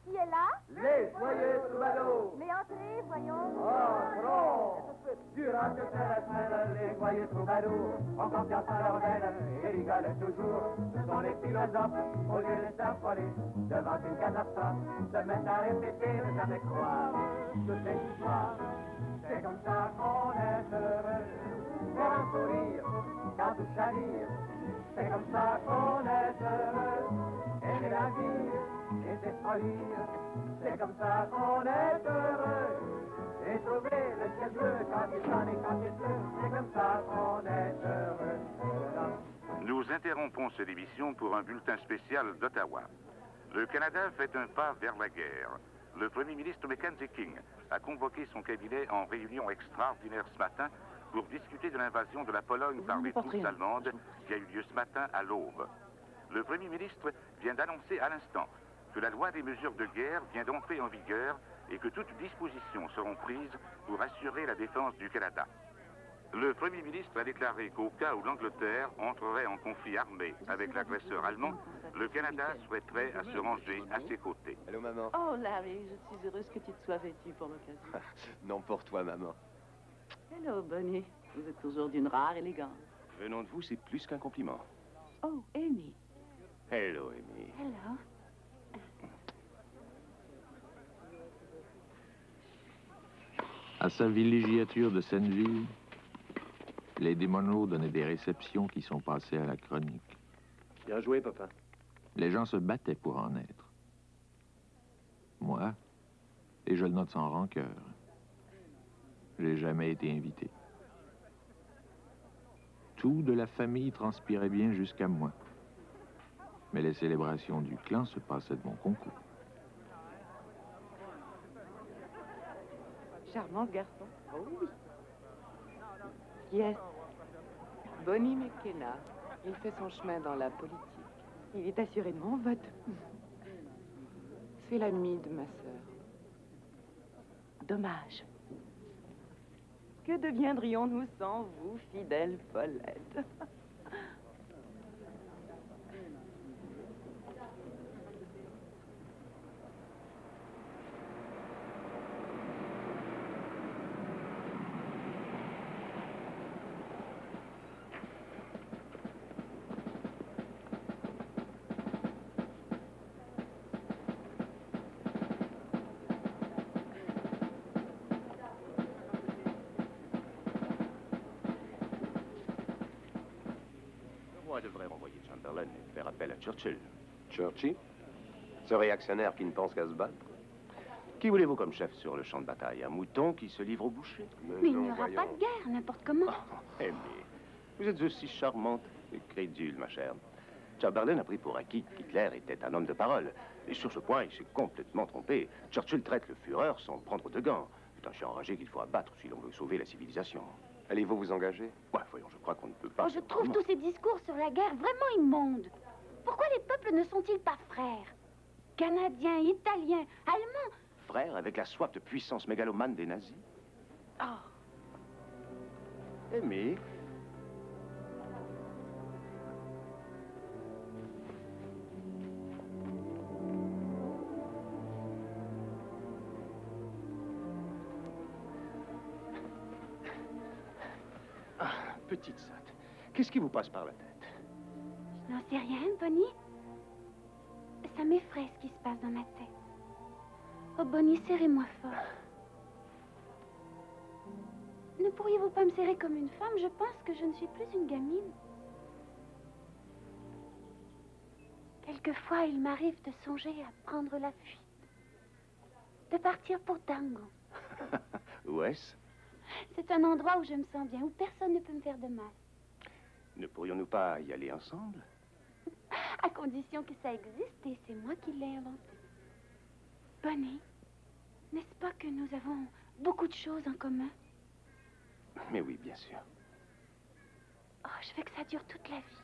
Qui est là? Les joyeux troubadours. Mais entrez, voyons. Oh, trop! Durant toute la semaine, les joyeux troubadours ont confiance en leur veine et rigolent toujours. Ce sont les philosophes, au lieu de s'affoler devant une catastrophe, se mettent à répéter, ne jamais croire toutes les histoires. C'est comme ça qu'on est heureux, faire un sourire quand tout chavire. C'est comme ça qu'on est heureux, aimer la vie et ses folies. C'est comme ça qu'on est heureux, et trouver le ciel bleu quand il sonne et quand il pleut. C'est comme ça qu'on est heureux. Nous interrompons cette émission pour un bulletin spécial d'Ottawa. Le Canada fait un pas vers la guerre. Le Premier ministre Mackenzie King a convoqué son cabinet en réunion extraordinaire ce matin pour discuter de l'invasion de la Pologne par les troupes allemandes qui a eu lieu ce matin à l'aube. Le Premier ministre vient d'annoncer à l'instant que la loi des mesures de guerre vient d'entrer en vigueur et que toutes dispositions seront prises pour assurer la défense du Canada. Le Premier ministre a déclaré qu'au cas où l'Angleterre entrerait en conflit armé avec l'agresseur allemand, le Canada souhaiterait à se ranger à ses côtés. Allô, maman? Oh, Larry, je suis heureuse que tu te sois vêtu pour l'occasion. Non, pour toi, maman. Hello, Bonnie. Vous êtes toujours d'une rare élégance. Venant de vous, c'est plus qu'un compliment. Oh, Amy. Hello, Amy. Hello. À sa villégiature de Senneville, Lady Monroe donnait des réceptions qui sont passées à la chronique. Bien joué, papa. Les gens se battaient pour en être. Moi, et je le note sans rancœur, j'ai jamais été invité. Tout de la famille transpirait bien jusqu'à moi. Mais les célébrations du clan se passaient de mon concours. Charmant garçon. Oh oui. Qui est-ce? Bonnie McKenna. Il fait son chemin dans la politique. Il est assurément votre... C'est l'ami de ma sœur. Dommage. Que deviendrions-nous sans vous, fidèle Paulette? On devrait renvoyer Chamberlain et faire appel à Churchill. Churchill? Ce réactionnaire qui ne pense qu'à se battre? Qui voulez-vous comme chef sur le champ de bataille? Un mouton qui se livre au boucher? Mais il n'y aura pas de guerre, n'importe comment. Amy, vous êtes aussi charmante et crédule, ma chère. Chamberlain a pris pour acquis qu'Hitler était un homme de parole. Et sur ce point, il s'est complètement trompé. Churchill traite le Führer sans prendre de gants. C'est un chien enragé qu'il faut abattre si l'on veut sauver la civilisation. Allez-vous vous engager? Ouais, voyons, je crois qu'on ne peut pas... Oh, je trouve tous ces discours sur la guerre vraiment immondes. Pourquoi les peuples ne sont-ils pas frères? Canadiens, Italiens, Allemands. Frère avec la soif de puissance mégalomane des nazis? Oh. Amy. Petite sotte, qu'est-ce qui vous passe par la tête? Je n'en sais rien, Bonnie. Ça m'effraie ce qui se passe dans ma tête. Oh, Bonnie, serrez-moi fort. Ne pourriez-vous pas me serrer comme une femme? Je pense que je ne suis plus une gamine. Quelquefois, il m'arrive de songer à prendre la fuite. De partir pour Tango. Où est-ce? C'est un endroit où je me sens bien, où personne ne peut me faire de mal. Ne pourrions-nous pas y aller ensemble? À condition que ça existe, et c'est moi qui l'ai inventé. Bonnie, n'est-ce pas que nous avons beaucoup de choses en commun? Mais oui, bien sûr. Oh, je veux que ça dure toute la vie.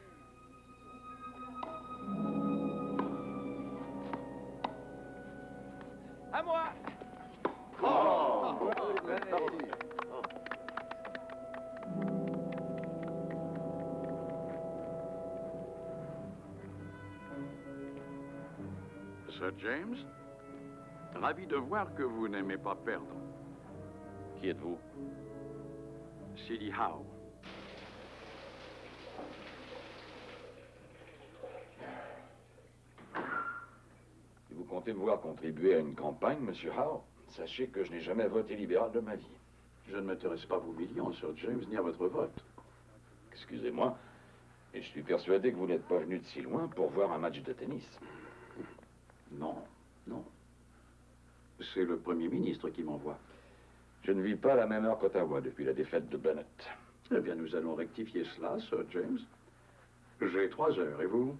À moi! Sir James, ravi de voir que vous n'aimez pas perdre. Qui êtes-vous? Silly Howe. Si vous comptez me voir contribuer à une campagne, Monsieur Howe, sachez que je n'ai jamais voté libéral de ma vie. Je ne m'intéresse pas à vos millions, Sir James, ni à votre vote. Excusez-moi, mais je suis persuadé que vous n'êtes pas venu de si loin pour voir un match de tennis. Non, non. C'est le Premier ministre qui m'envoie. Je ne vis pas à la même heure qu'Ottawa depuis la défaite de Bennett. Eh bien, nous allons rectifier cela, Sir James. J'ai 3 heures, et vous?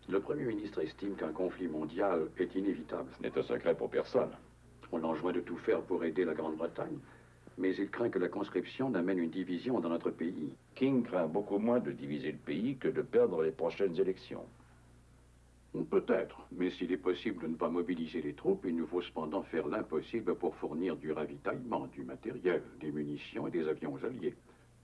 Le Premier ministre estime qu'un conflit mondial est inévitable. Ce n'est un secret pour personne. On enjoint de tout faire pour aider la Grande-Bretagne, mais il craint que la conscription n'amène une division dans notre pays. King craint beaucoup moins de diviser le pays que de perdre les prochaines élections. Peut-être, mais s'il est possible de ne pas mobiliser les troupes, il nous faut cependant faire l'impossible pour fournir du ravitaillement, du matériel, des munitions et des avions alliés.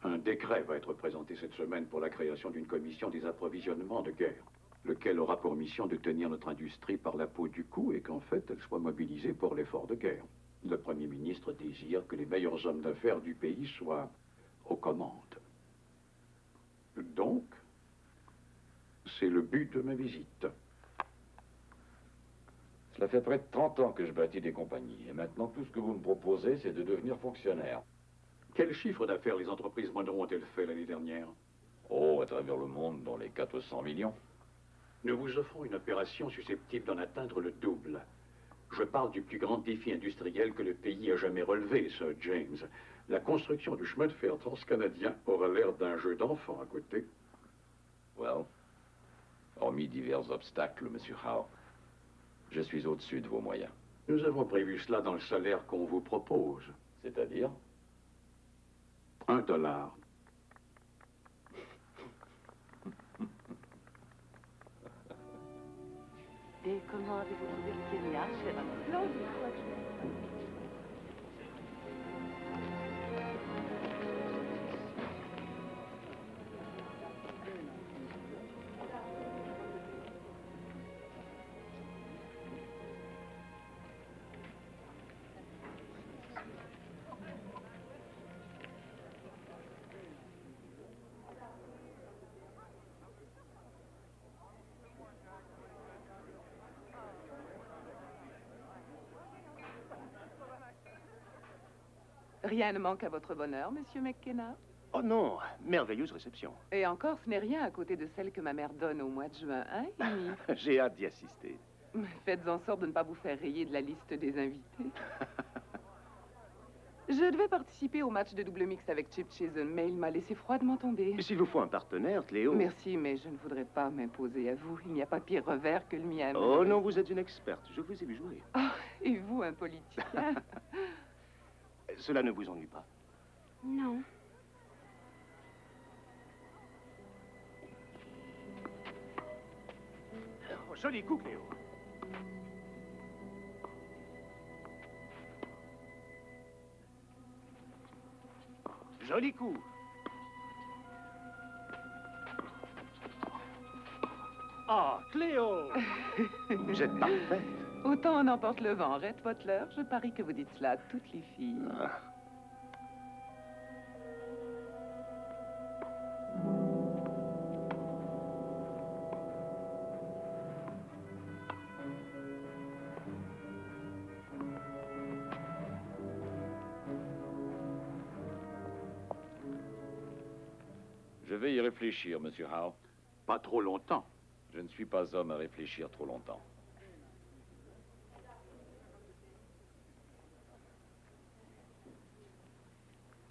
Un décret va être présenté cette semaine pour la création d'une commission des approvisionnements de guerre, lequel aura pour mission de tenir notre industrie par la peau du cou et qu'en fait, elle soit mobilisée pour l'effort de guerre. Le Premier ministre désire que les meilleurs hommes d'affaires du pays soient aux commandes. Donc, c'est le but de ma visite. Cela fait près de 30 ans que je bâtis des compagnies. Et maintenant, tout ce que vous me proposez, c'est de devenir fonctionnaire. Quel chiffre d'affaires les entreprises Monroe ont-elles fait l'année dernière? Oh, à travers le monde, dans les 400 millions. Nous vous offrons une opération susceptible d'en atteindre le double. Je parle du plus grand défi industriel que le pays a jamais relevé, Sir James. La construction du chemin de fer transcanadien aura l'air d'un jeu d'enfant à côté. Well, hormis divers obstacles, Monsieur Howe, je suis au-dessus de vos moyens. Nous avons prévu cela dans le salaire qu'on vous propose. C'est-à-dire? $1. Et comment avez-vous trouvé le Kenya, cher ami? Rien ne manque à votre bonheur, Monsieur McKenna. Oh non, merveilleuse réception. Et encore, ce n'est rien à côté de celle que ma mère donne au mois de juin, hein, Amy? J'ai hâte d'y assister. Faites en sorte de ne pas vous faire rayer de la liste des invités. Je devais participer au match de double mixte avec Chip Chisholm, mais il m'a laissé froidement tomber. Mais s'il vous faut un partenaire, Cléo... Merci, mais je ne voudrais pas m'imposer à vous. Il n'y a pas pire revers que le mien. Oh non, vous êtes une experte. Je vous ai vu jouer. Oh, et vous, un politicien? Cela ne vous ennuie pas? Non. Oh, joli coup, Cléo. Joli coup. Ah, Cléo! Vous êtes parfaite. Autant en emporte le vent, Rhett Butler. Je parie que vous dites cela à toutes les filles. Ah. Je vais y réfléchir, Monsieur Howe. Pas trop longtemps. Je ne suis pas homme à réfléchir trop longtemps.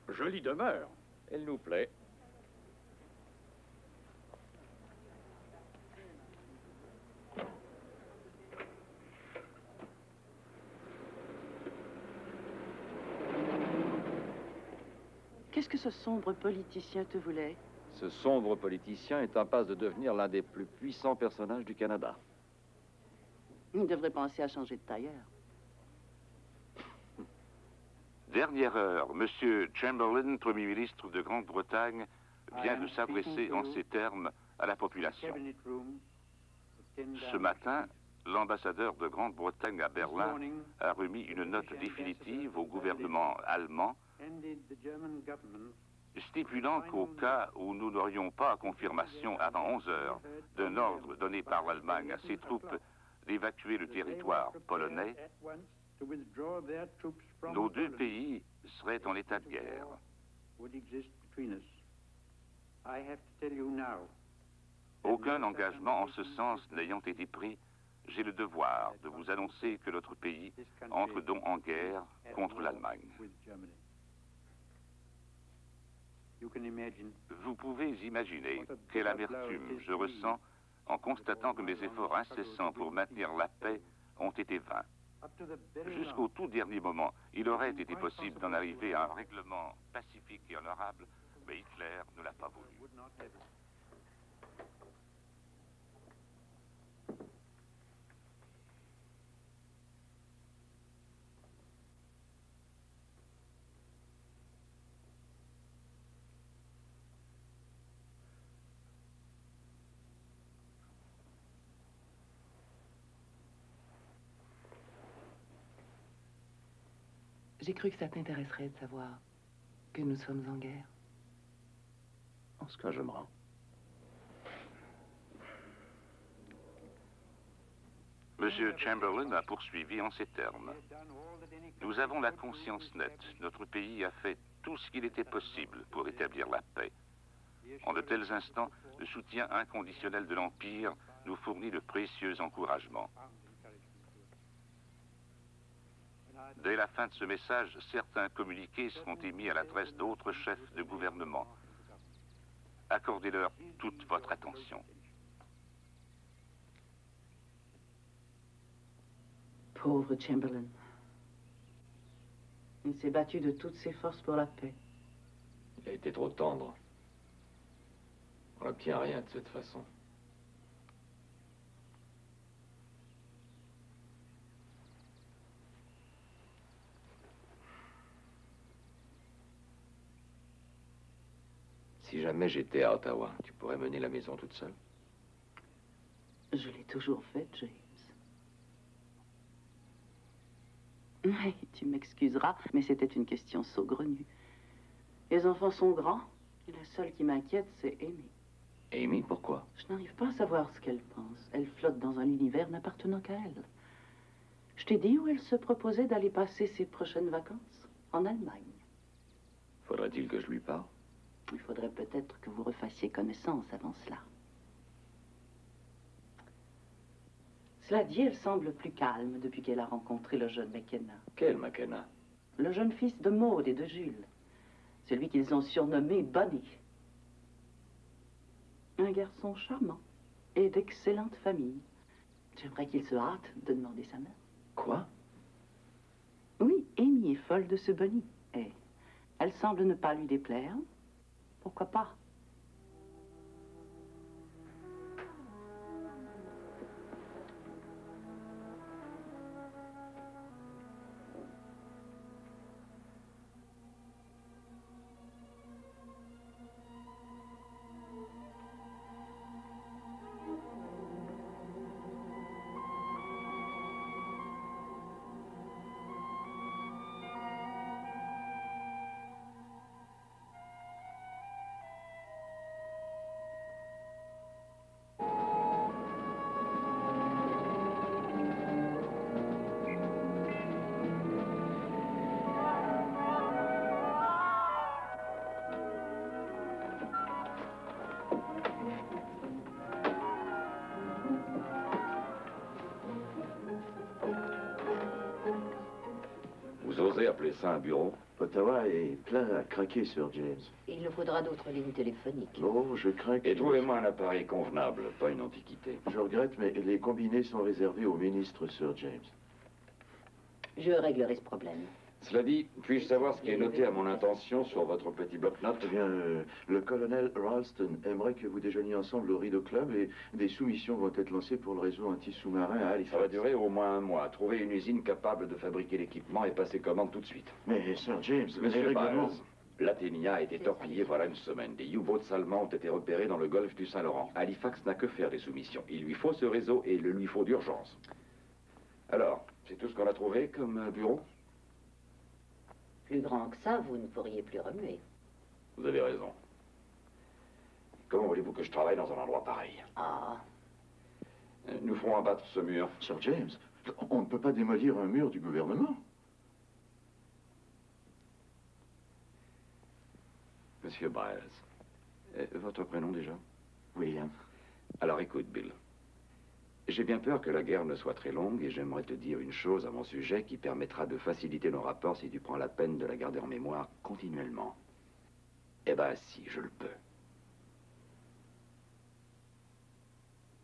Jolie demeure. Elle nous plaît. Qu'est-ce que ce sombre politicien te voulait? Ce sombre politicien est en passe de devenir l'un des plus puissants personnages du Canada. Il devrait penser à changer de tailleur. Dernière heure, Monsieur Chamberlain, Premier ministre de Grande-Bretagne, vient de s'adresser en ces termes à la population. Ce matin, l'ambassadeur de Grande-Bretagne à Berlin a remis une note définitive au gouvernement allemand stipulant qu'au cas où nous n'aurions pas confirmation avant 11 heures d'un ordre donné par l'Allemagne à ses troupes d'évacuer le territoire polonais, nos deux pays seraient en état de guerre. Aucun engagement en ce sens n'ayant été pris, j'ai le devoir de vous annoncer que notre pays entre donc en guerre contre l'Allemagne. Vous pouvez imaginer quelle amertume je ressens en constatant que mes efforts incessants pour maintenir la paix ont été vains. Jusqu'au tout dernier moment, il aurait été possible d'en arriver à un règlement pacifique et honorable, mais Hitler ne l'a pas voulu. J'ai cru que ça t'intéresserait de savoir que nous sommes en guerre. En ce cas, je me rends. Monsieur Chamberlain a poursuivi en ces termes. Nous avons la conscience nette. Notre pays a fait tout ce qu'il était possible pour établir la paix. En de tels instants, le soutien inconditionnel de l'Empire nous fournit de précieux encouragements. Dès la fin de ce message, certains communiqués seront émis à l'adresse d'autres chefs de gouvernement. Accordez-leur toute votre attention. Pauvre Chamberlain. Il s'est battu de toutes ses forces pour la paix. Il a été trop tendre. On n'obtient rien de cette façon. Si jamais j'étais à Ottawa, tu pourrais mener la maison toute seule? Je l'ai toujours fait, James. Oui, tu m'excuseras, mais c'était une question saugrenue. Les enfants sont grands, et la seule qui m'inquiète, c'est Amy. Amy, pourquoi? Je n'arrive pas à savoir ce qu'elle pense. Elle flotte dans un univers n'appartenant qu'à elle. Je t'ai dit où elle se proposait d'aller passer ses prochaines vacances? En Allemagne. Faudrait-il que je lui parle? Il faudrait peut-être que vous refassiez connaissance avant cela. Cela dit, elle semble plus calme depuis qu'elle a rencontré le jeune McKenna. Quel McKenna? Le jeune fils de Maud et de Jules. Celui qu'ils ont surnommé Bonnie. Un garçon charmant et d'excellente famille. J'aimerais qu'il se hâte de demander sa main. Quoi? Oui, Amy est folle de ce Bonnie. Et elle semble ne pas lui déplaire. Pourquoi pas? Vous osez appeler ça un bureau? Ottawa est plein à craquer, Sir James. Il nous faudra d'autres lignes téléphoniques. Oh, je crains que... Et trouvez-moi un appareil convenable, pas une antiquité. Je regrette, mais les combinés sont réservés aux ministres, Sir James. Je réglerai ce problème. Cela dit, puis-je savoir ce qui est noté à mon intention sur votre petit bloc-notes? Eh bien, le colonel Ralston aimerait que vous déjeuniez ensemble au Rideau Club et des soumissions vont être lancées pour le réseau anti-sous-marin à Halifax. Ça va durer au moins un mois. Trouver une usine capable de fabriquer l'équipement et passer commande tout de suite. Mais, Sir James, les Monsieur règlements... Biles, L'Athénia a été torpillée voilà une semaine. Des U-boats allemands ont été repérés dans le golfe du Saint-Laurent. Halifax n'a que faire des soumissions. Il lui faut ce réseau et il le lui faut d'urgence. Alors, c'est tout ce qu'on a trouvé comme bureau? Plus grand que ça, vous ne pourriez plus remuer. Vous avez raison. Comment voulez-vous que je travaille dans un endroit pareil? Ah. Nous ferons abattre ce mur. Sir James, on ne peut pas démolir un mur du gouvernement. Monsieur Byles, votre prénom déjà? William. Alors écoute, Bill. J'ai bien peur que la guerre ne soit très longue et j'aimerais te dire une chose à mon sujet qui permettra de faciliter nos rapports si tu prends la peine de la garder en mémoire continuellement. Eh ben, si, je le peux.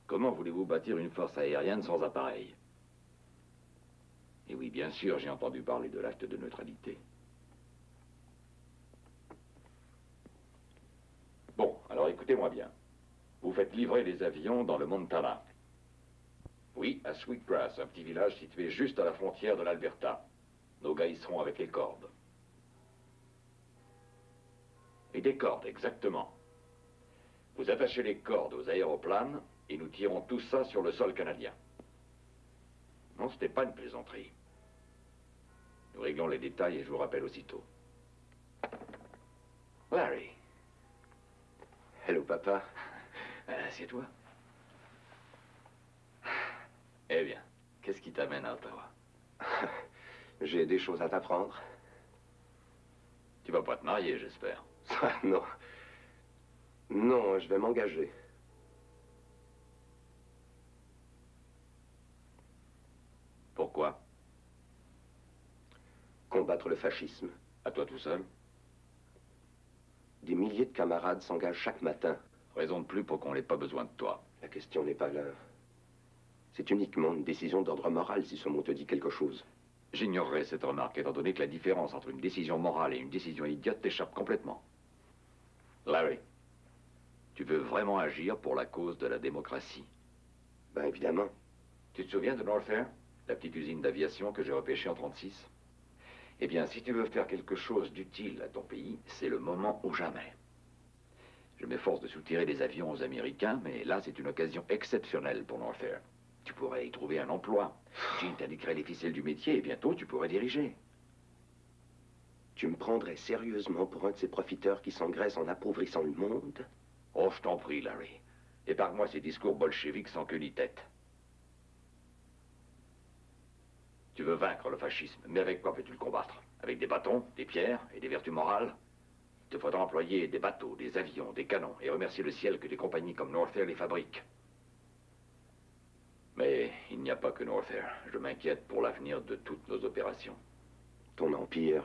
Comment voulez-vous bâtir une force aérienne sans appareil? Et oui, bien sûr, j'ai entendu parler de l'acte de neutralité. Bon, alors écoutez-moi bien. Vous faites livrer les avions dans le Montana. Oui, à Sweetgrass, un petit village situé juste à la frontière de l'Alberta. Nos gars y seront avec les cordes. Et des cordes, exactement. Vous attachez les cordes aux aéroplanes et nous tirons tout ça sur le sol canadien. Non, c'était pas une plaisanterie. Nous réglons les détails et je vous rappelle aussitôt. Larry. Hello, papa. Assieds-toi. Eh bien, qu'est-ce qui t'amène à Ottawa? J'ai des choses à t'apprendre. Tu vas pas te marier, j'espère. Non. Non, je vais m'engager. Pourquoi? Combattre le fascisme. À toi tout seul? Des milliers de camarades s'engagent chaque matin. Raison de plus pour qu'on n'ait pas besoin de toi. La question n'est pas là. C'est uniquement une décision d'ordre moral si ce mot te dit quelque chose. J'ignorerais cette remarque, étant donné que la différence entre une décision morale et une décision idiote t'échappe complètement. Larry, tu veux vraiment agir pour la cause de la démocratie? Ben évidemment. Tu te souviens de Northair, la petite usine d'aviation que j'ai repêchée en 1936? Eh bien, si tu veux faire quelque chose d'utile à ton pays, c'est le moment ou jamais. Je m'efforce de soutirer des avions aux Américains, mais là, c'est une occasion exceptionnelle pour Northair. Tu pourrais y trouver un emploi. Jean t'indiquerait les ficelles du métier et bientôt tu pourrais diriger. Tu me prendrais sérieusement pour un de ces profiteurs qui s'engraissent en appauvrissant le monde? Oh, je t'en prie, Larry. Épargne-moi ces discours bolcheviques sans queue ni tête. Tu veux vaincre le fascisme, mais avec quoi peux-tu le combattre? Avec des bâtons, des pierres et des vertus morales? Il te faudra employer des bateaux, des avions, des canons et remercier le ciel que des compagnies comme Northair les fabriquent. Mais il n'y a pas que Northair. Je m'inquiète pour l'avenir de toutes nos opérations. Ton empire.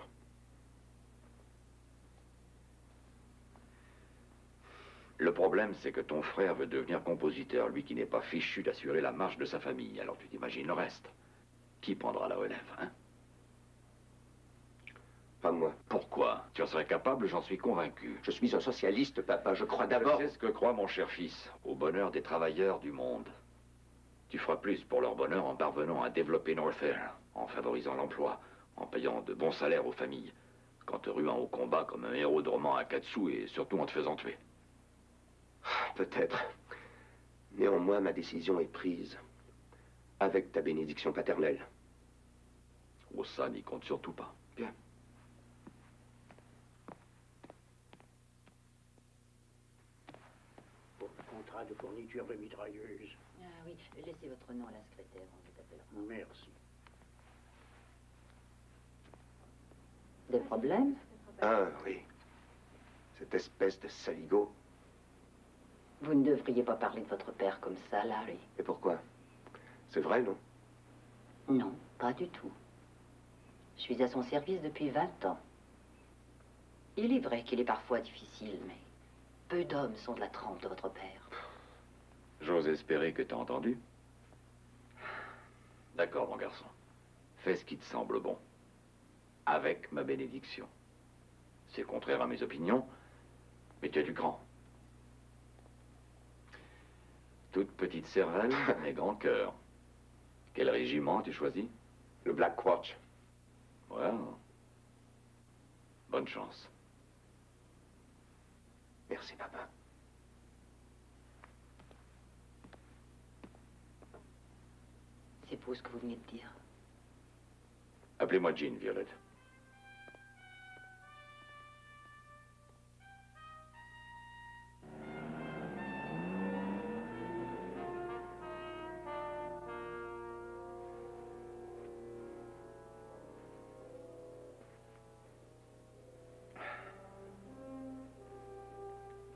Le problème, c'est que ton frère veut devenir compositeur, lui qui n'est pas fichu d'assurer la marche de sa famille. Alors tu t'imagines le reste. Qui prendra la relève, hein? Pas moi. Pourquoi? Tu en serais capable, j'en suis convaincu. Je suis un socialiste, papa. Je crois d'abord... Je sais ce que croit mon cher fils, au bonheur des travailleurs du monde. Tu feras plus pour leur bonheur en parvenant à développer Northair, en favorisant l'emploi, en payant de bons salaires aux familles, qu'en te ruant au combat comme un héros de roman à Katsu et surtout en te faisant tuer. Peut-être. Néanmoins, ma décision est prise. Avec ta bénédiction paternelle. Oh, ça n'y compte surtout pas. Bien. Pour le contrat de fourniture de mitrailleuse. Ah oui, laissez votre nom à la secrétaire, on vous appellera. Merci. Des problèmes? Ah, oui. Cette espèce de saligo. Vous ne devriez pas parler de votre père comme ça, Larry. Et pourquoi? C'est vrai, non? Non, pas du tout. Je suis à son service depuis 20 ans. Il est vrai qu'il est parfois difficile, mais peu d'hommes sont de la trempe de votre père. J'ose espérer que t'as entendu. D'accord, mon garçon. Fais ce qui te semble bon. Avec ma bénédiction. C'est contraire à mes opinions, mais tu as du cran. Toute petite cervelle, mais grand cœur. Quel régiment tu choisis? Le Black Watch. Ouais. Bonne chance. Merci, papa. C'est beau ce que vous venez de dire. Appelez-moi Jean, Violette.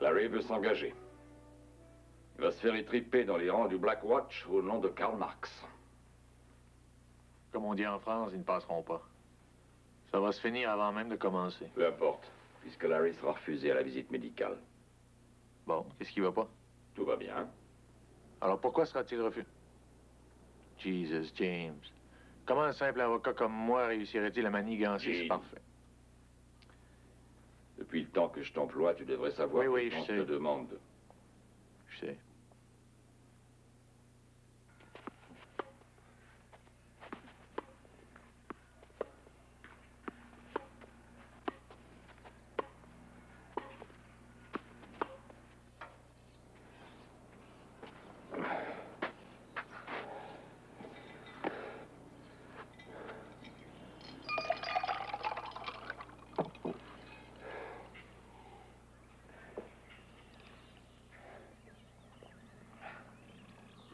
Larry veut s'engager. Il va se faire étriper dans les rangs du Black Watch au nom de Karl Marx. Comme on dit en France, ils ne passeront pas. Ça va se finir avant même de commencer. Peu importe, puisque Larry sera refusé à la visite médicale. Bon, qu'est-ce qui va pas? Tout va bien. Alors pourquoi sera-t-il refusé? Jesus, James. Comment un simple avocat comme moi réussirait-il à manigancer ce parfait? Depuis le temps que je t'emploie, tu devrais savoir oui, que je on sais. te demande. Je sais.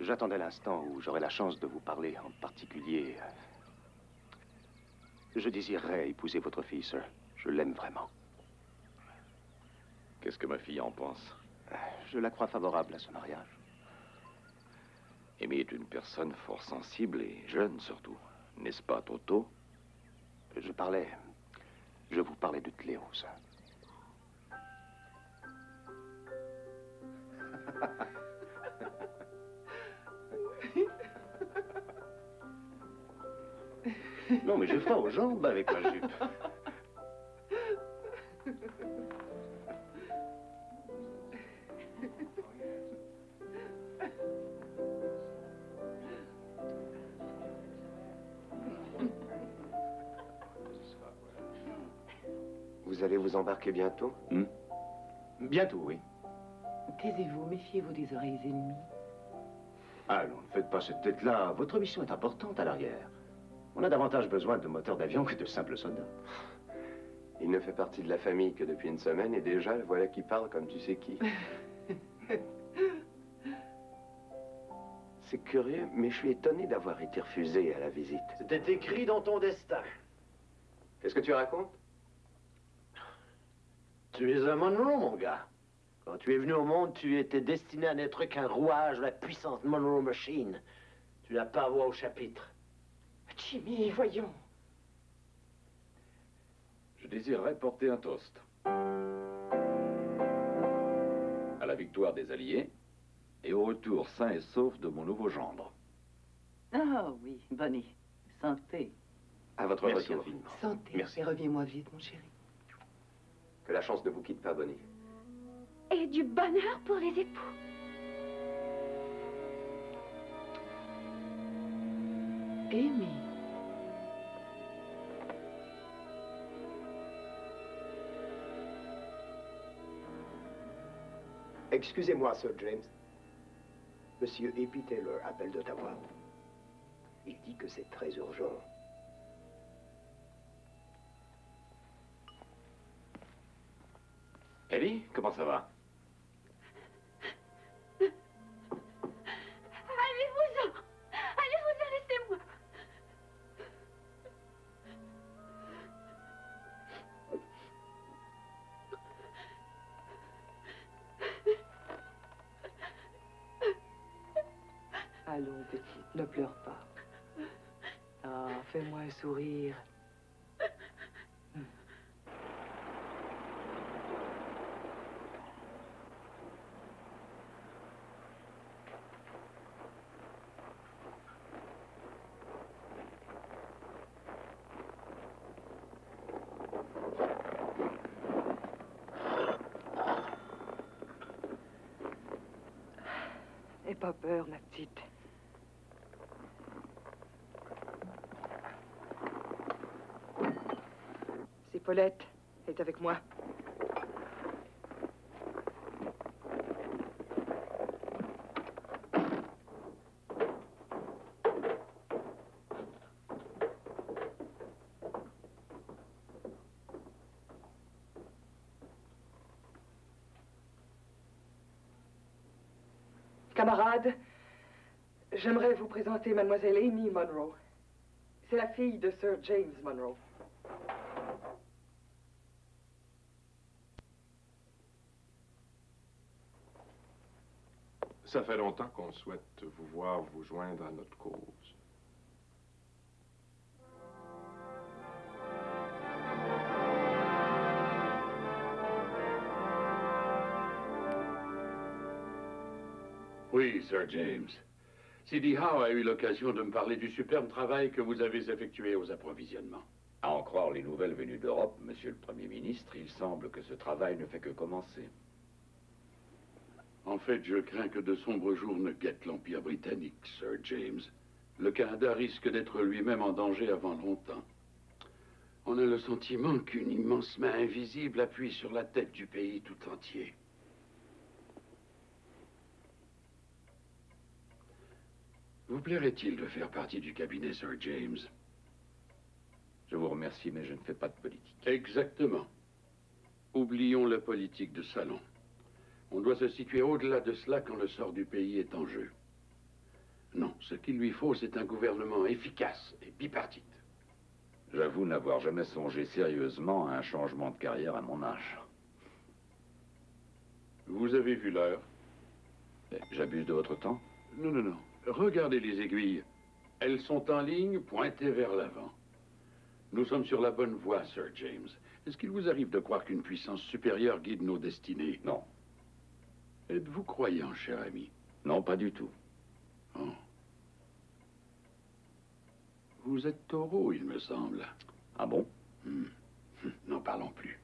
J'attendais l'instant où j'aurais la chance de vous parler, en particulier. Je désirerais épouser votre fille, sir. Je l'aime vraiment. Qu'est-ce que ma fille en pense? Je la crois favorable à ce mariage. Amy est une personne fort sensible et jeune, surtout. N'est-ce pas, Toto? Je vous parlais de Cléo, sir. Non, mais j'ai froid aux jambes avec ma jupe. Vous allez vous embarquer bientôt? Bientôt, oui. Taisez-vous, méfiez-vous des oreilles ennemies. Allons, ne faites pas cette tête-là. Votre mission est importante à l'arrière. On a davantage besoin de moteurs d'avion que de simples soldats. Il ne fait partie de la famille que depuis une semaine et déjà, le voilà qui parle comme tu sais qui. C'est curieux, mais je suis étonné d'avoir été refusé à la visite. C'était écrit dans ton destin. Qu'est-ce que tu racontes? Tu es un Monroe, mon gars. Quand tu es venu au monde, tu étais destiné à n'être qu'un rouage de la puissante Monroe Machine. Tu n'as pas voix au chapitre. Jimmy, voyons. Je désirerais porter un toast. À la victoire des Alliés et au retour sain et sauf de mon nouveau gendre. Ah oui, Bonnie. Santé. À votre Merci retour. infiniment. Santé. Merci. Et reviens-moi vite, mon chéri. Que la chance ne vous quitte pas, Bonnie. Et du bonheur pour les époux. Amy. Excusez-moi, Sir James. Monsieur E.P. Taylor appelle d'Ottawa. Il dit que c'est très urgent. Ellie, comment ça va? Allez-vous-en. Allez-vous-en, laissez-moi. Allons, petite, ne pleure pas. Ah, fais-moi un sourire. N'aie pas peur, ma petite. C'est Paulette. Elle est avec moi. Camarades, j'aimerais vous présenter mademoiselle Amy Monroe. C'est la fille de Sir James Monroe. Ça fait longtemps qu'on souhaite vous voir vous joindre à notre cause. Oui, Sir James. Sidi Howe a eu l'occasion de me parler du superbe travail que vous avez effectué aux approvisionnements. À en croire les nouvelles venues d'Europe, Monsieur le Premier ministre, il semble que ce travail ne fait que commencer. En fait, je crains que de sombres jours ne guettent l'Empire britannique, Sir James. Le Canada risque d'être lui-même en danger avant longtemps. On a le sentiment qu'une immense main invisible appuie sur la tête du pays tout entier. Vous plairait-il de faire partie du cabinet, Sir James? Je vous remercie, mais je ne fais pas de politique. Exactement. Oublions la politique de salon. On doit se situer au-delà de cela quand le sort du pays est en jeu. Non, ce qu'il lui faut, c'est un gouvernement efficace et bipartite. J'avoue n'avoir jamais songé sérieusement à un changement de carrière à mon âge. Vous avez vu l'heure? J'abuse de votre temps? Non, non, non. Regardez les aiguilles. Elles sont en ligne, pointées vers l'avant. Nous sommes sur la bonne voie, Sir James. Est-ce qu'il vous arrive de croire qu'une puissance supérieure guide nos destinées? Non. Êtes-vous croyant, cher ami? Non, pas du tout. Oh. Vous êtes taureau, il me semble. Ah bon? N'en parlons plus.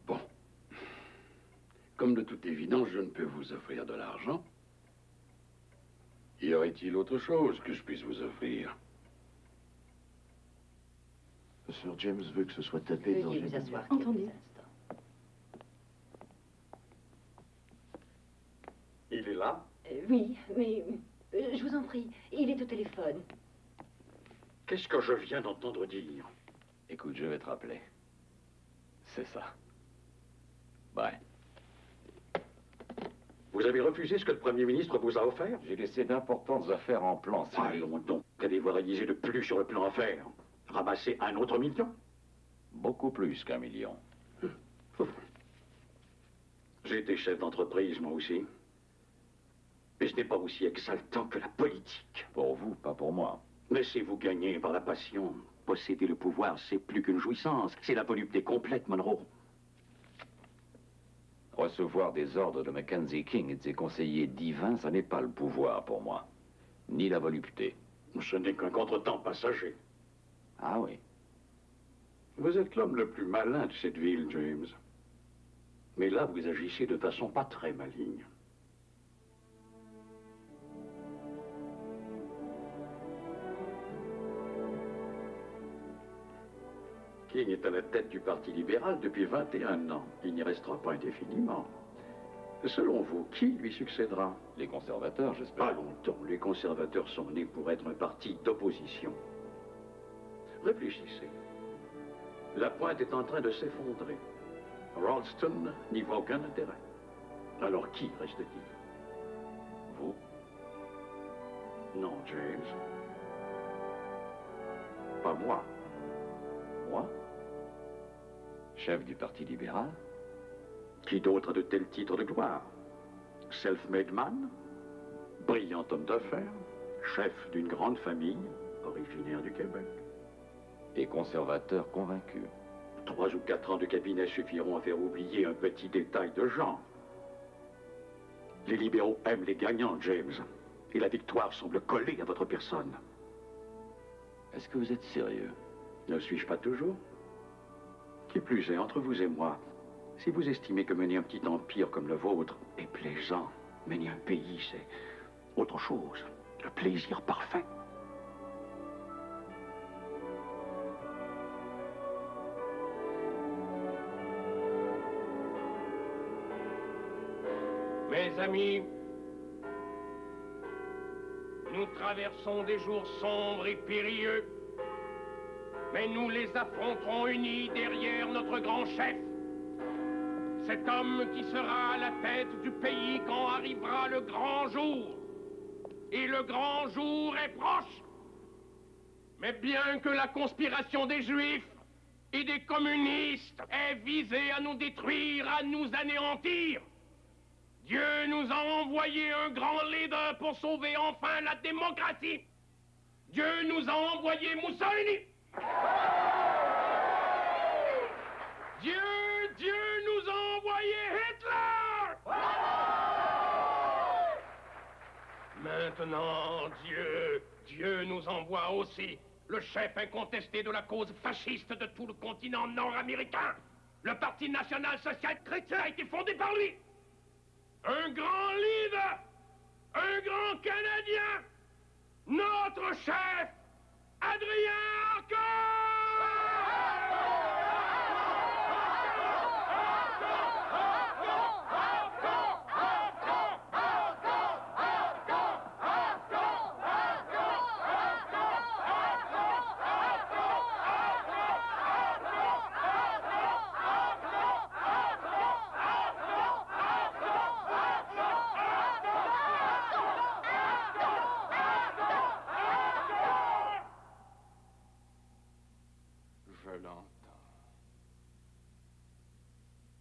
Bon. Comme de toute évidence, je ne peux vous offrir de l'argent. Y aurait-il autre chose que je puisse vous offrir? Sir James veut que ce soit tapé dans une... vous asseoir. Entendu. Il est là? Oui, mais je vous en prie, il est au téléphone. Qu'est-ce que je viens d'entendre dire? Écoute, je vais te rappeler. C'est ça. Bye. Vous avez refusé ce que le Premier ministre vous a offert? J'ai laissé d'importantes affaires en plan. Allons donc, qu'avez-vous réalisé de plus sur le plan affaires? Ramasser un autre million? Beaucoup plus qu'1 million. J'ai été chef d'entreprise, moi aussi. Mais ce n'est pas aussi exaltant que la politique. Pour vous, pas pour moi. Laissez-vous gagner par la passion. Posséder le pouvoir, c'est plus qu'une jouissance. C'est la volupté complète, Monroe. Recevoir des ordres de Mackenzie King et de ses conseillers divins, ça n'est pas le pouvoir pour moi. Ni la volupté. Ce n'est qu'un contretemps passager. Ah oui. Vous êtes l'homme le plus malin de cette ville, James. Mais là, vous agissez de façon pas très maligne. King est à la tête du Parti libéral depuis 21 ans. Il n'y restera pas indéfiniment. Selon vous, qui lui succédera? Les conservateurs, j'espère. Pas longtemps. Les conservateurs sont nés pour être un parti d'opposition. Réfléchissez. La pointe est en train de s'effondrer. Ralston n'y voit aucun intérêt. Alors qui reste-t-il? Vous? Non, James. Pas moi. Moi? Chef du Parti libéral? Qui d'autre a de tels titres de gloire? Self-made man? Brillant homme d'affaires? Chef d'une grande famille? Originaire du Québec? Et conservateur convaincu. 3 ou 4 ans de cabinet suffiront à faire oublier un petit détail de genre. Les libéraux aiment les gagnants, James. Et la victoire semble coller à votre personne. Est-ce que vous êtes sérieux? Ne suis-je pas toujours? Qui plus est, entre vous et moi, si vous estimez que mener un petit empire comme le vôtre est plaisant, mener un pays, c'est autre chose. Le plaisir parfait. Mes amis, nous traversons des jours sombres et périlleux, mais nous les affronterons unis derrière notre grand chef. cet homme qui sera à la tête du pays quand arrivera le grand jour. Et le grand jour est proche. Mais bien que la conspiration des Juifs et des communistes ait visé à nous détruire, à nous anéantir, Dieu nous a envoyé un grand leader pour sauver enfin la démocratie. Dieu nous a envoyé Mussolini. Dieu nous a envoyé Hitler. Maintenant, Dieu nous envoie aussi le chef incontesté de la cause fasciste de tout le continent nord-américain. Le Parti national social chrétien a été fondé par lui. Un grand leader, un grand Canadien, notre chef, Adrien Harker! Je l'entends.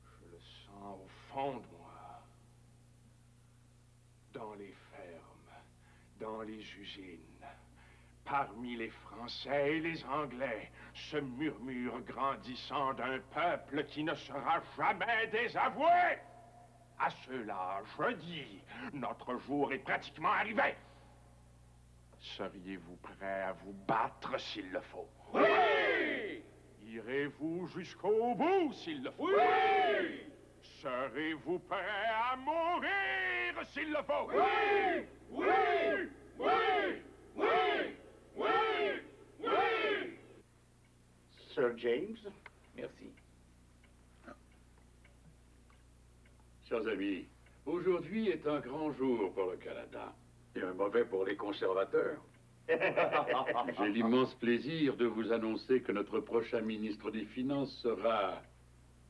Je le sens au fond de moi. Dans les fermes, dans les usines, parmi les Français et les Anglais, ce murmure grandissant d'un peuple qui ne sera jamais désavoué. À ceux-là, je dis, notre jour est pratiquement arrivé. Seriez-vous prêts à vous battre s'il le faut? Oui! Irez-vous jusqu'au bout s'il le faut? Oui! Serez-vous prêts à mourir s'il le faut? Oui! Oui! Oui! Oui! Oui! Oui! Sir James? Merci. Chers amis, aujourd'hui est un grand jour pour le Canada et un mauvais pour les conservateurs. J'ai l'immense plaisir de vous annoncer que notre prochain ministre des Finances sera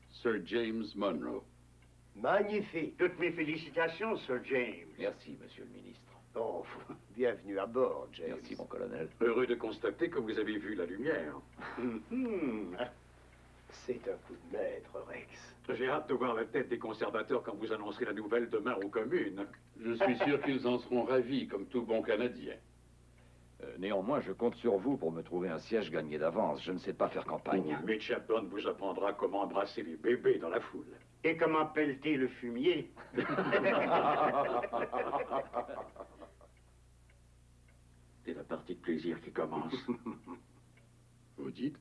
Sir James Monroe. Magnifique. Toutes mes félicitations, Sir James. Merci, monsieur le ministre. Oh, bienvenue à bord, James. Merci, mon colonel. Heureux de constater que vous avez vu la lumière. C'est un coup de maître, Rex. J'ai hâte de voir la tête des conservateurs quand vous annoncerez la nouvelle demain aux communes. Je suis sûr qu'ils en seront ravis, comme tout bon Canadien. Néanmoins, je compte sur vous pour me trouver un siège gagné d'avance. Je ne sais pas faire campagne. Mitch Hepburn vous apprendra comment embrasser les bébés dans la foule. Et comment pelleter le fumier. C'est la partie de plaisir qui commence. Vous dites?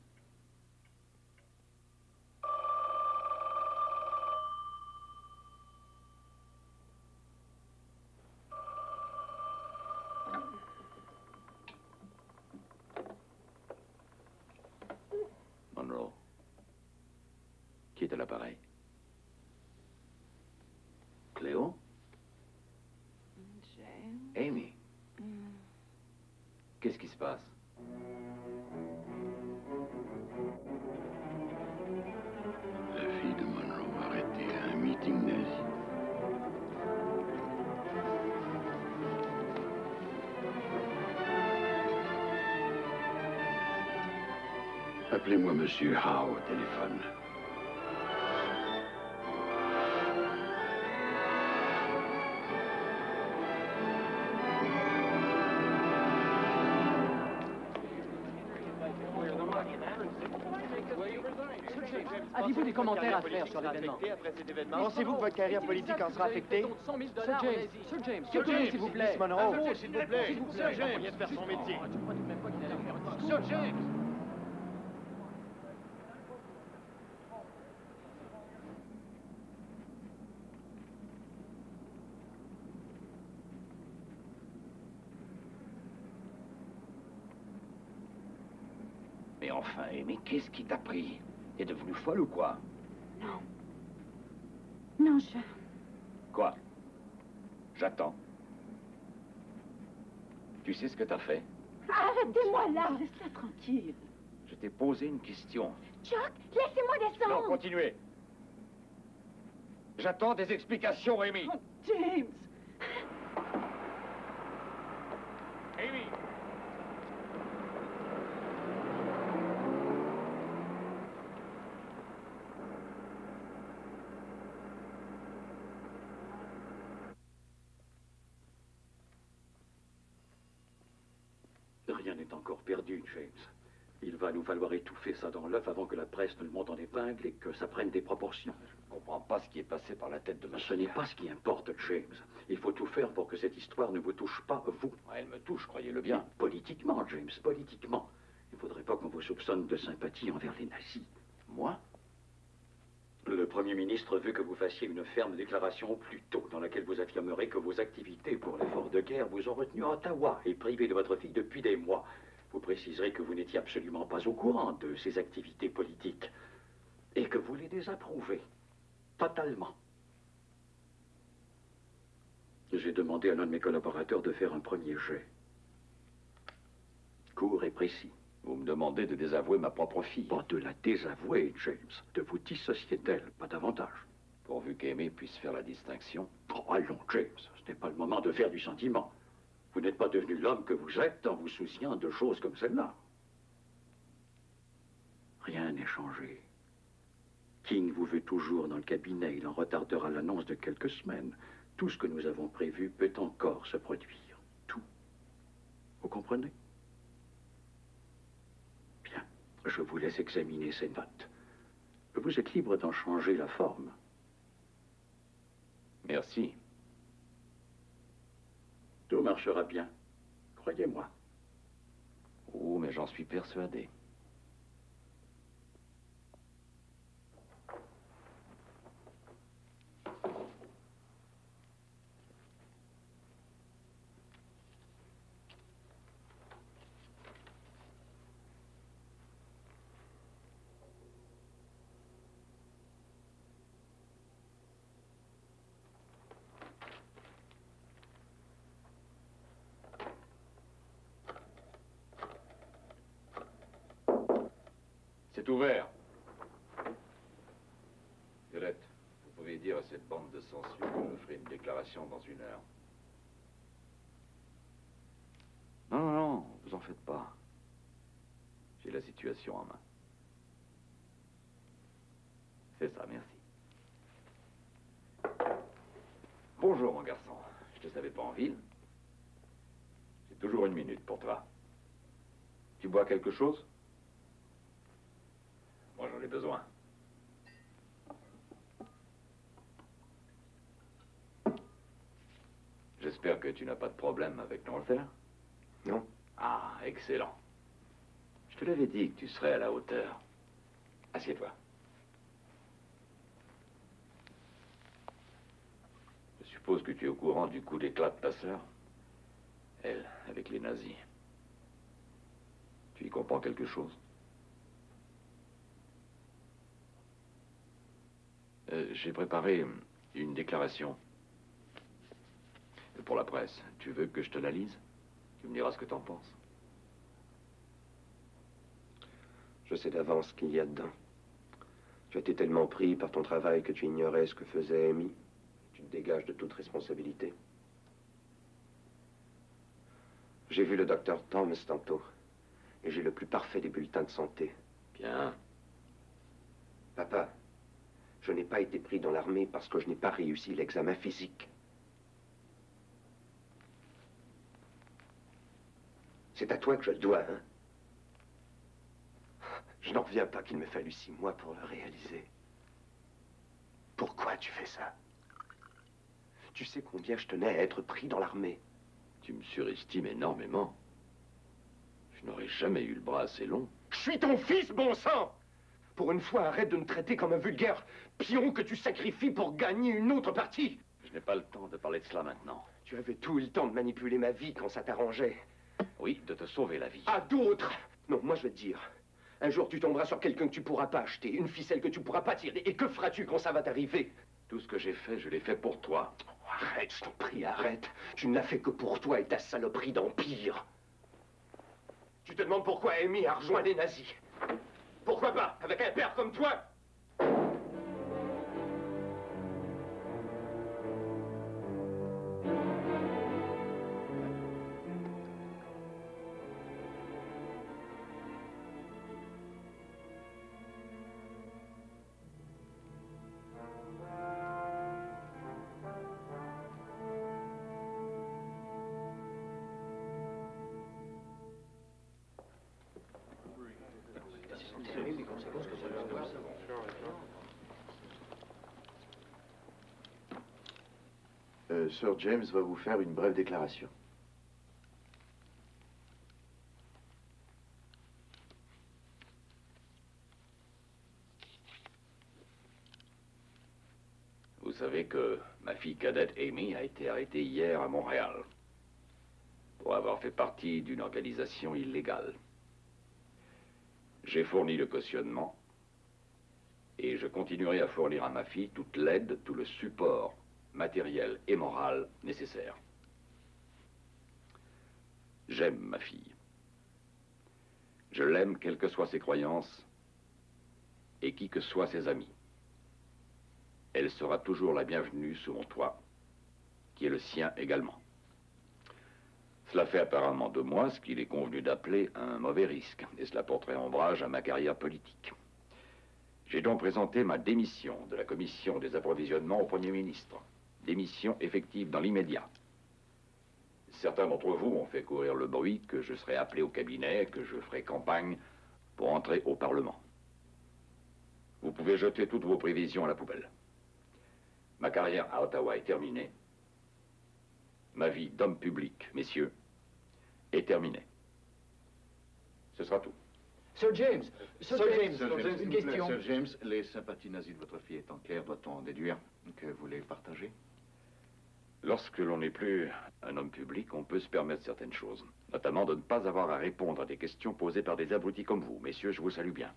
Monroe. Qui est à l'appareil? Cléo? James? Amy? Qu'est-ce qui se passe? La fille de Monroe arrêtée à un meeting nazi. Appelez-moi Monsieur Howe au téléphone. Avez-vous des commentaires à faire sur l'événement? Pensez-vous que votre carrière politique en sera affectée? Sir James, s'il vous plaît. Monroe, s'il vous plaît. Sir James, moyen de faire son métier. Sir James! Mais enfin, Amy, qu'est-ce qui t'a pris? T'es devenue folle ou quoi? Non. Non, Quoi? J'attends. Tu sais ce que t'as fait? Arrêtez-moi là! Laisse-la tranquille. Je t'ai posé une question. Chuck, laissez-moi descendre! Non, continuez. J'attends des explications, Amy. Oh, James! Amy! Rien n'est encore perdu, James. Il va nous falloir étouffer ça dans l'œuf avant que la presse ne le monte en épingle et que ça prenne des proportions. Je ne comprends pas ce qui est passé par la tête de ma Ce n'est pas ce qui importe, James. Il faut tout faire pour que cette histoire ne vous touche pas, vous. Elle me touche, croyez-le bien. Politiquement, James, politiquement. Il ne faudrait pas qu'on vous soupçonne de sympathie envers les nazis. Moi? Le Premier ministre veut que vous fassiez une ferme déclaration au plus tôt, dans laquelle vous affirmerez que vos activités pour l'effort de guerre vous ont retenu à Ottawa et privé de votre fille depuis des mois. Vous préciserez que vous n'étiez absolument pas au courant de ces activités politiques et que vous les désapprouvez totalement. J'ai demandé à l'un de mes collaborateurs de faire un premier jet. Court et précis. Vous me demandez de désavouer ma propre fille. Pas de la désavouer, James. De vous dissocier d'elle, pas davantage. Pourvu qu'Aimé puisse faire la distinction. Oh, allons, James. Ce n'est pas le moment de faire du sentiment. Vous n'êtes pas devenu l'homme que vous êtes en vous souciant de choses comme celle-là. Rien n'est changé. King vous veut toujours dans le cabinet. Il en retardera l'annonce de quelques semaines. Tout ce que nous avons prévu peut encore se produire. Tout. Vous comprenez? Bien. Je vous laisse examiner ces notes. Vous êtes libre d'en changer la forme. Merci. Tout marchera bien. Croyez-moi. Oh, mais j'en suis persuadé. C'est ouvert. Violette, vous pouvez dire à cette bande de censure que je ferai une déclaration dans 1 heure. Non, non, non, vous en faites pas. J'ai la situation en main. C'est ça, merci. Bonjour, mon garçon. Je te savais pas en ville. J'ai toujours 1 minute pour toi. Tu bois quelque chose? Moi, j'en ai besoin. J'espère que tu n'as pas de problème avec Norther. Non. Ah, excellent. Je te l'avais dit que tu serais à la hauteur. Assieds-toi. Je suppose que tu es au courant du coup d'éclat de ta sœur. Elle, avec les nazis. Tu y comprends quelque chose? J'ai préparé une déclaration pour la presse. Tu veux que je te la lise? Tu me diras ce que t'en penses. Je sais d'avance ce qu'il y a dedans. Tu as été tellement pris par ton travail que tu ignorais ce que faisait Amy. Tu te dégages de toute responsabilité. J'ai vu le docteur Thomas tantôt. Et j'ai le plus parfait des bulletins de santé. Bien. Papa, je n'ai pas été pris dans l'armée parce que je n'ai pas réussi l'examen physique. C'est à toi que je le dois, hein? Je n'en reviens pas qu'il me fallu 6 mois pour le réaliser. Pourquoi tu fais ça? Tu sais combien je tenais à être pris dans l'armée. Tu me surestimes énormément. Je n'aurais jamais eu le bras assez long. Je suis ton fils, bon sang! Pour une fois, arrête de me traiter comme un vulgaire pion que tu sacrifies pour gagner une autre partie. Je n'ai pas le temps de parler de cela maintenant. Tu avais tout le temps de manipuler ma vie quand ça t'arrangeait. Oui, de te sauver la vie. À d'autres! Non, moi je vais te dire. Un jour, tu tomberas sur quelqu'un que tu pourras pas acheter, une ficelle que tu pourras pas tirer. Et que feras-tu quand ça va t'arriver? Tout ce que j'ai fait, je l'ai fait pour toi. Oh, arrête, je t'en prie, arrête. Tu ne l'as fait que pour toi et ta saloperie d'empire. Tu te demandes pourquoi Amy a rejoint les nazis. Pourquoi pas, avec un père comme toi? Sir James va vous faire une brève déclaration. Vous savez que ma fille cadette Amy a été arrêtée hier à Montréal pour avoir fait partie d'une organisation illégale. J'ai fourni le cautionnement et je continuerai à fournir à ma fille toute l'aide, tout le support matériel et moral nécessaire. J'aime ma fille. Je l'aime quelles que soient ses croyances et qui que soient ses amis. Elle sera toujours la bienvenue sous mon toit, qui est le sien également. Cela fait apparemment de moi ce qu'il est convenu d'appeler un mauvais risque, et cela porterait ombrage à ma carrière politique. J'ai donc présenté ma démission de la commission des approvisionnements au Premier ministre. Démission effective dans l'immédiat. Certains d'entre vous ont fait courir le bruit que je serais appelé au cabinet, que je ferai campagne pour entrer au Parlement. Vous pouvez jeter toutes vos prévisions à la poubelle. Ma carrière à Ottawa est terminée. Ma vie d'homme public, messieurs, est terminée. Ce sera tout. Sir James, une question. Sir James, les sympathies nazies de votre fille étant claires, doit-on en déduire que vous les partagez? Lorsque l'on n'est plus un homme public, on peut se permettre certaines choses. Notamment de ne pas avoir à répondre à des questions posées par des abrutis comme vous. Messieurs, je vous salue bien.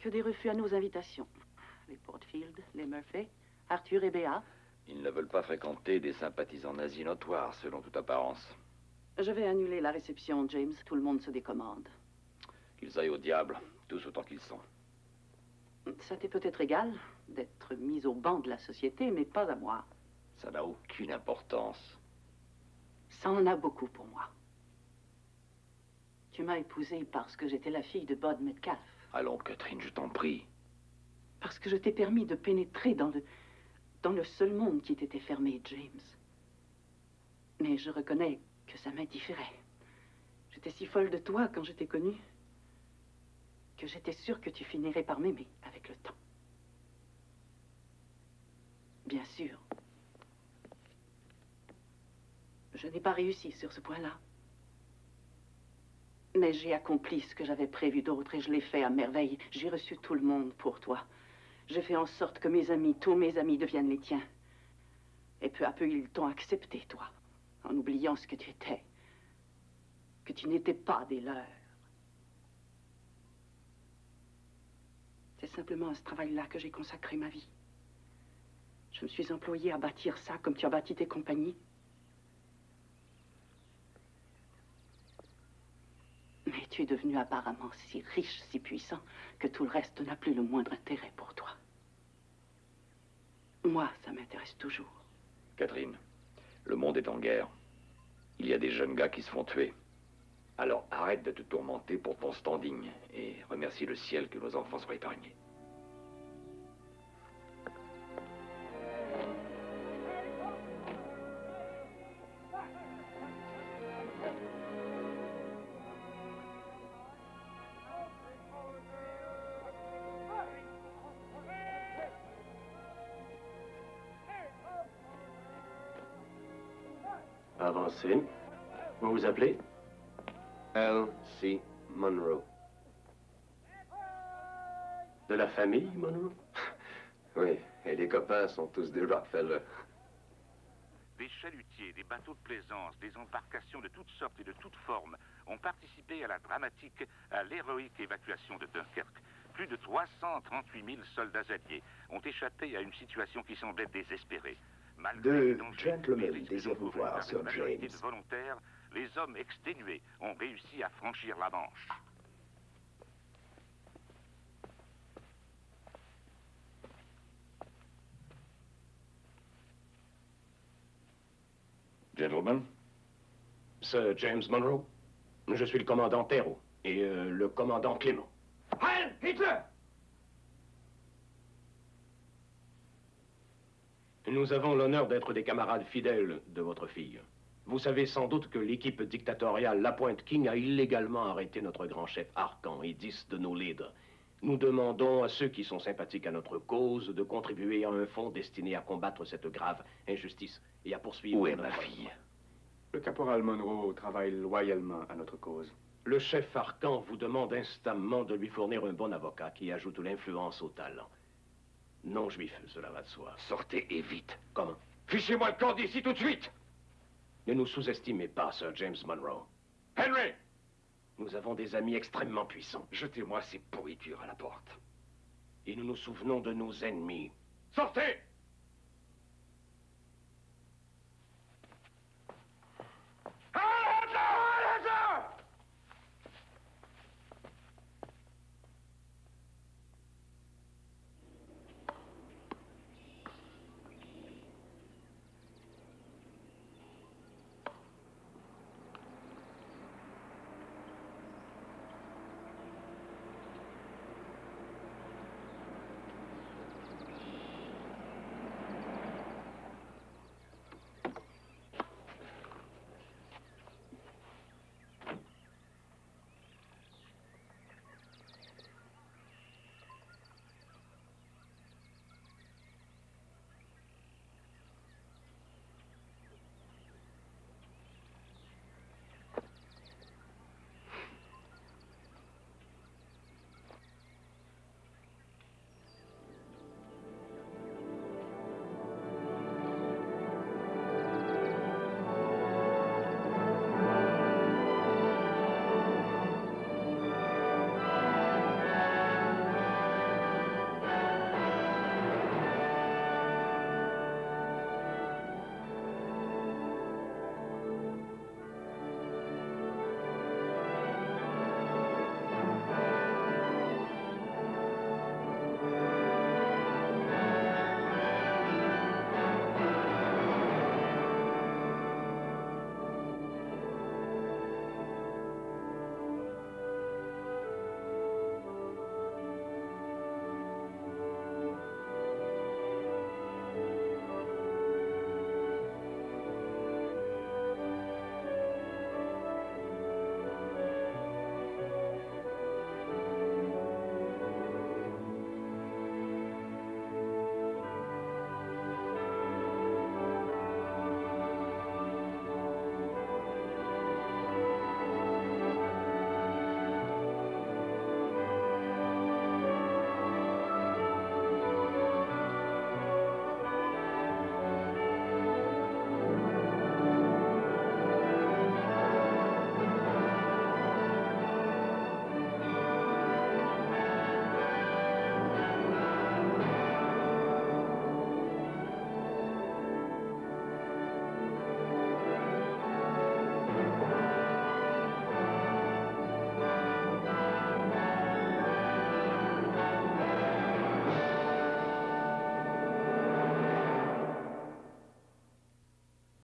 Que des refus à nos invitations. Les Portfield, les Murphy, Arthur et Béa. Ils ne veulent pas fréquenter des sympathisants nazis notoires, selon toute apparence. Je vais annuler la réception, James. Tout le monde se décommande. Qu'ils aillent au diable, tous autant qu'ils sont. Ça t'est peut-être égal d'être mis au banc de la société, mais pas à moi. Ça n'a aucune importance. Ça en a beaucoup pour moi. Tu m'as épousée parce que j'étais la fille de Bud Metcalf. Allons, Catherine, je t'en prie. Parce que je t'ai permis de pénétrer dans le seul monde qui t'était fermé, James. Mais je reconnais que ça m'indifférait. J'étais si folle de toi quand je t'ai connue que j'étais sûre que tu finirais par m'aimer avec le temps. Bien sûr. Je n'ai pas réussi sur ce point-là. Mais j'ai accompli ce que j'avais prévu d'autre et je l'ai fait à merveille. J'ai reçu tout le monde pour toi. J'ai fait en sorte que mes amis, tous mes amis deviennent les tiens. Et peu à peu, ils t'ont accepté, toi, en oubliant ce que tu étais. Que tu n'étais pas des leurs. C'est simplement à ce travail-là que j'ai consacré ma vie. Je me suis employée à bâtir ça comme tu as bâti tes compagnies. Mais tu es devenu apparemment si riche, si puissant, que tout le reste n'a plus le moindre intérêt pour toi. Moi, ça m'intéresse toujours. Catherine, le monde est en guerre. Il y a des jeunes gars qui se font tuer. Alors arrête de te tourmenter pour ton standing et remercie le ciel que nos enfants soient épargnés. Avancez. Vous vous appelez? L.C. Monroe. De la famille, Monroe? Oui, et les copains sont tous des Rockefeller. Des chalutiers, des bateaux de plaisance, des embarcations de toutes sortes et de toutes formes ont participé à la dramatique, à l'héroïque évacuation de Dunkerque. Plus de 338 000 soldats alliés ont échappé à une situation qui semblait désespérée. Deux gentlemen désirent vous voir, Sir James. De volontaires, les hommes exténués ont réussi à franchir la Manche. Gentlemen. Sir James Monroe, je suis le commandant Perrault et le commandant Clément. Heil Hitler! Nous avons l'honneur d'être des camarades fidèles de votre fille. Vous savez sans doute que l'équipe dictatoriale Lapointe King a illégalement arrêté notre grand chef Arcan et 10 de nos leaders. Nous demandons à ceux qui sont sympathiques à notre cause de contribuer à un fonds destiné à combattre cette grave injustice et à poursuivre... Où est ma fille? Le caporal Monroe travaille loyalement à notre cause. Le chef Arcan vous demande instamment de lui fournir un bon avocat qui ajoute l'influence au talent. Non juif, cela va de soi. Sortez et vite. Comment? Fichez-moi le camp d'ici tout de suite! Ne nous sous-estimez pas, Sir James Monroe. Henry! Nous avons des amis extrêmement puissants. Jetez-moi ces pourritures à la porte. Et nous nous souvenons de nos ennemis. Sortez!